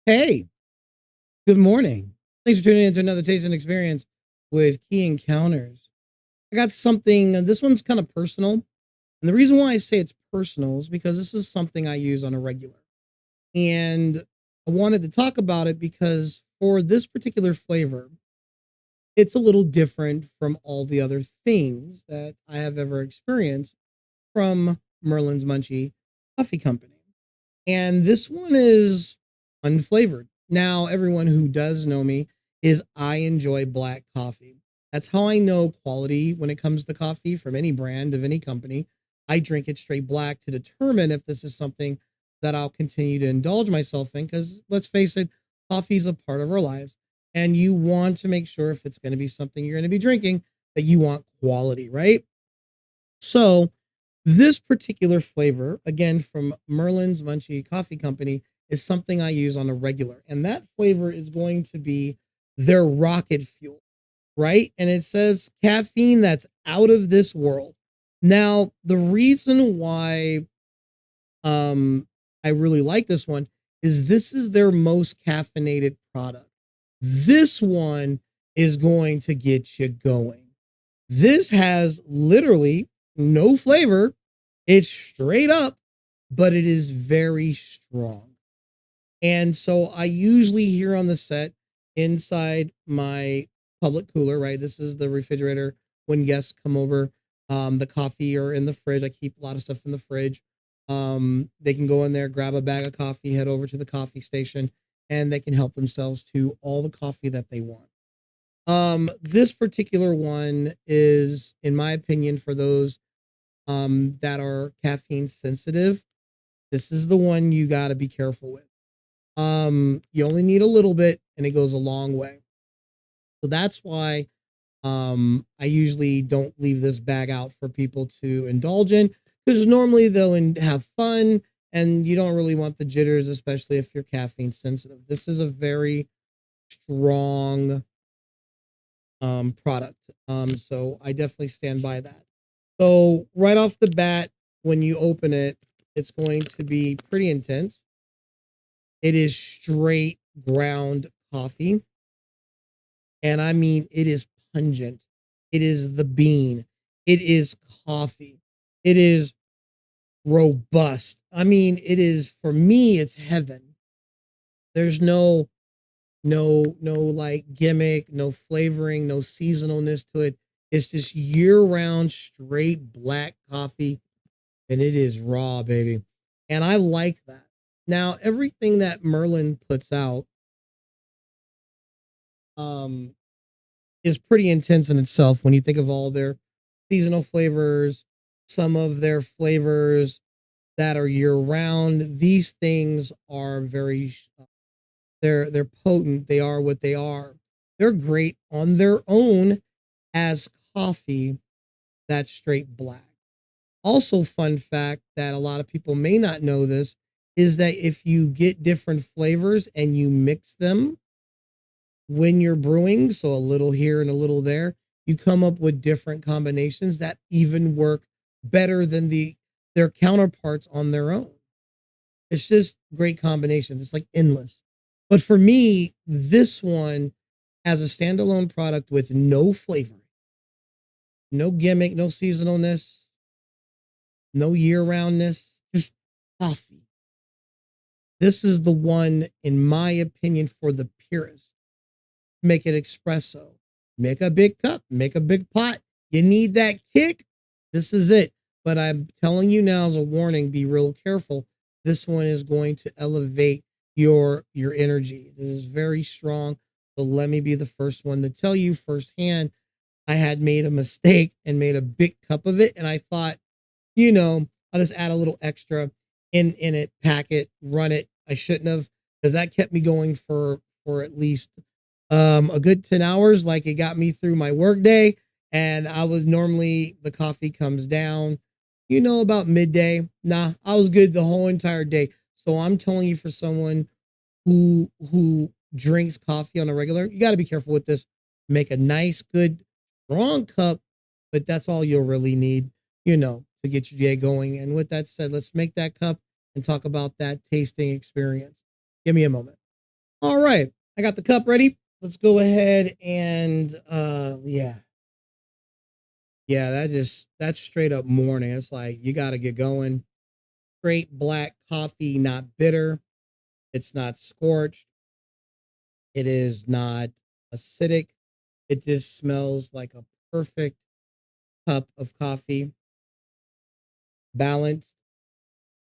Hey, good morning. Thanks for tuning in to another tasting experience with Key Encounters. I got something, this one's kind of personal. And the reason why I say it's personal is because this is something I use on a regular. And I wanted to talk about it because for this particular flavor, it's a little different from all the other things that I have ever experienced from Merlin's Munchie Coffee Company. And this one is unflavored. Now, everyone who does know me is I enjoy black coffee. That's how I know quality when it comes to coffee from any brand of any company. I drink it straight black to determine if this is something that I'll continue to indulge myself in. Because let's face it, coffee is a part of our lives. And you want to make sure if it's going to be something you're going to be drinking, that you want quality, right? So, this particular flavor, again from Merlin's Munchie Coffee Company, is something I use on a regular. And that flavor is going to be their rocket fuel, right? And it says caffeine that's out of this world. Now, the reason why I really like this one is this is their most caffeinated product. This one is going to get you going. This has literally no flavor. It's straight up, but it is very strong. And so I usually hear on the set inside my public cooler, right? This is the refrigerator when guests come over. The coffee or in the fridge. I keep a lot of stuff in the fridge. They can go in there, grab a bag of coffee, head over to the coffee station, and they can help themselves to all the coffee that they want. This particular one is, in my opinion, for those that are caffeine sensitive. This is the one you got to be careful with. You only need a little bit, and it goes a long way. So that's why I usually don't leave this bag out for people to indulge in because normally they'll have fun, and you don't really want the jitters, especially if you're caffeine sensitive. This is a very strong product. So I definitely stand by that. So right off the bat, when you open it, it's going to be pretty intense. It is straight ground coffee. And I mean, it is pungent. It is the bean. It is coffee. It is robust. I mean, it is, for me, it's heaven. There's no like gimmick, no flavoring, no seasonalness to it. It's just year-round straight black coffee, and it is raw, baby. And I like that. Now, everything that Merlin puts out um is pretty intense in itself when you think of all their seasonal flavors, some of their flavors that are year-round. These things are very they're potent. They are what they are. They're great on their own as coffee that's straight black. Also, fun fact that a lot of people may not know this is that if you get different flavors and you mix them when you're brewing, so a little here and a little there, you come up with different combinations that even work better than their counterparts on their own. It's just great combinations. It's like endless. But for me, this one as a standalone product with no flavor, no gimmick, no seasonalness, no year roundness, just coffee. This is the one, in my opinion, for the purist. Make it espresso, make a big cup, make a big pot. You need that kick. This is it. But I'm telling you now as a warning, be real careful. This one is going to elevate your energy. It is very strong. So let me be the first one to tell you firsthand. I had made a mistake and made a big cup of it, and I thought, I'll just add a little extra in it, pack it, run it. I shouldn't have, because that kept me going for at least a good 10 hours. Like, it got me through my work day, and I was normally, the coffee comes down, about midday. Nah, I was good the whole entire day. So I'm telling you, for someone who drinks coffee on a regular, you got to be careful with this. Make a nice, good, strong cup, but that's all you'll really need, to get your day going. And with that said, let's make that cup and talk about that tasting experience. Give me a moment. All right, I got the cup ready. Let's go ahead and yeah. Yeah, that's straight up morning. It's like you got to get going. Straight black coffee, not bitter. It's not scorched. It is not acidic. It just smells like a perfect cup of coffee, balanced.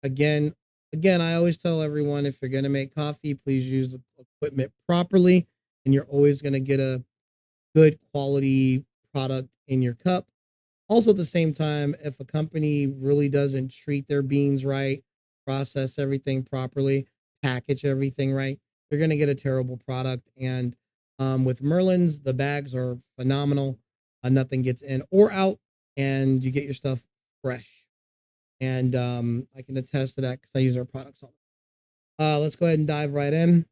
Again, again, I always tell everyone if you're going to make coffee, please use the equipment properly and you're always going to get a good quality product in your cup. Also, at the same time, if a company really doesn't treat their beans right, process everything properly, package everything right, you're going to get a terrible product. And with Merlin's, the bags are phenomenal. Nothing gets in or out, and you get your stuff fresh. And I can attest to that because I use our products all. Let's go ahead and dive right in.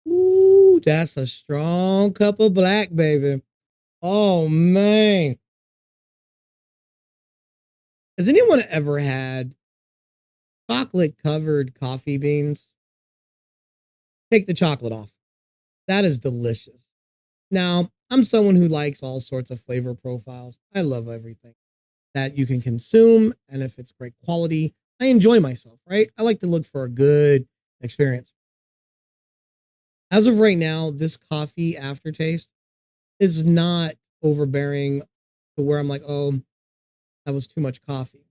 Ooh, that's a strong cup of black, baby. Oh man. Has anyone ever had chocolate covered coffee beans? Take the chocolate off. That is delicious. Now, I'm someone who likes all sorts of flavor profiles. I love everything that you can consume. And if it's great quality, I enjoy myself, right? I like to look for a good experience. As of right now, this coffee aftertaste is not overbearing to where I'm like, oh, that was too much coffee.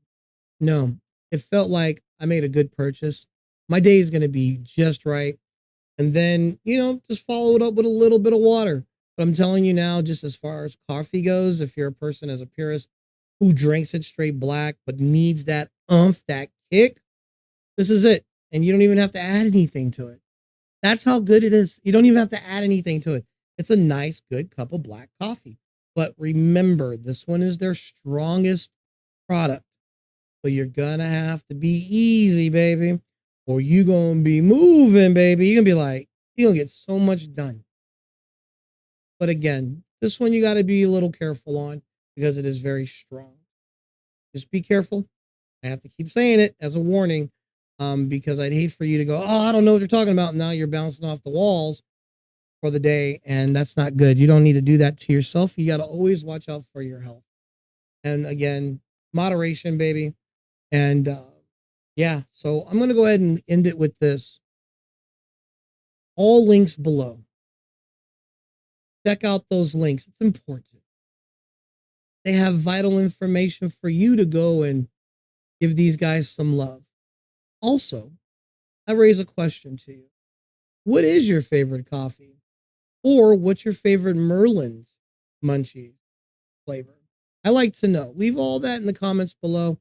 No, it felt like I made a good purchase. My day is going to be just right. And then, just follow it up with a little bit of water. But I'm telling you now, just as far as coffee goes, if you're a person as a purist who drinks it straight black, but needs that that kick, this is it. And you don't even have to add anything to it. That's how good it is. You don't even have to add anything to it. It's a nice, good cup of black coffee. But remember, this one is their strongest product. So you're gonna have to be easy, baby, or you gonna be moving, baby. You're gonna be like, you're gonna get so much done. But again, this one you gotta be a little careful on because it is very strong. Just be careful. I have to keep saying it as a warning, because I'd hate for you to go, oh, I don't know what you're talking about. Now you're bouncing off the walls for the day, and that's not good. You don't need to do that to yourself. You gotta always watch out for your health. And again, moderation, baby. And yeah, so I'm going to go ahead and end it with this. All links below. Check out those links. It's important. They have vital information for you to go and give these guys some love. Also, I raise a question to you. What is your favorite coffee? Or what's your favorite Merlin's Munchies flavor? I like to know. Leave all that in the comments below.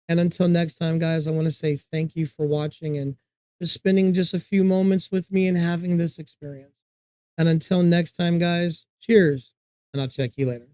And until next time, guys, I want to say thank you for watching and just spending just a few moments with me and having this experience. And until next time, guys, cheers, and I'll check you later.